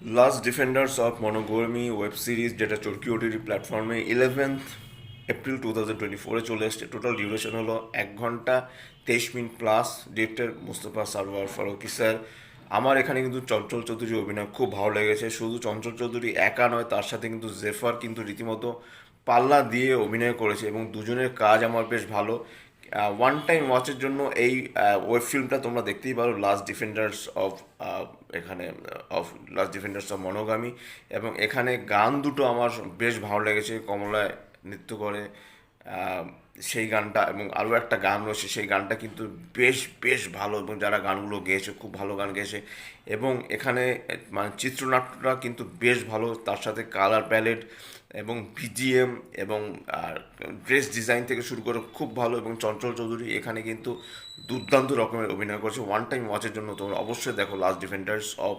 Last defenders of monogamy web series, যেটা Chorki OTT প্ল্যাটফর্মে 11 April 2024 চলে এসছে। টোটাল ডিউরেশন হলো 1 ঘন্টা 23 minute plus. Director Mostofa Sarwar Farooki sir. আমার এখানে কিন্তু চঞ্চল চৌধুরীর অভিনয় খুব ভালো লেগেছে। শুধু চঞ্চল চৌধুরী একা নয়, তার সাথে কিন্তু জেফার কিন্তু রীতিমতো পাল্লা দিয়ে অভিনয় করেছে এবং দুজনের কাজ আমার বেশ ভালো। ওয়ান টাইম ওয়াচের জন্য এই ওয়েব ফিল্মটা তোমরা দেখতেই পারো, লাস্ট ডিফেন্ডার্স অফ এখানে of last defenders of monogamy. এবং এখানে গান দুটো আমার বেশ ভালো লেগেছে। কমলায় নৃত্য করে আহ, সেই গানটা, এবং আরও একটা গান রয়েছে, সেই গানটা কিন্তু বেশ বেশ ভালো, এবং যারা গানগুলো গেয়েছে খুব ভালো গান গেয়েছে। এবং এখানে মানে চিত্রনাট্যটা কিন্তু বেশ ভালো, তার সাথে কালার প্যালেট এবং বিজিএম এবং ড্রেস ডিজাইন থেকে শুরু করে খুব ভালো। এবং চঞ্চল চৌধুরী এখানে কিন্তু দুর্দান্ত রকমের অভিনয় করেছে। ওয়ান টাইম ওয়াচের জন্য তোমরা অবশ্যই দেখো লাস্ট ডিফেন্ডার্স অফ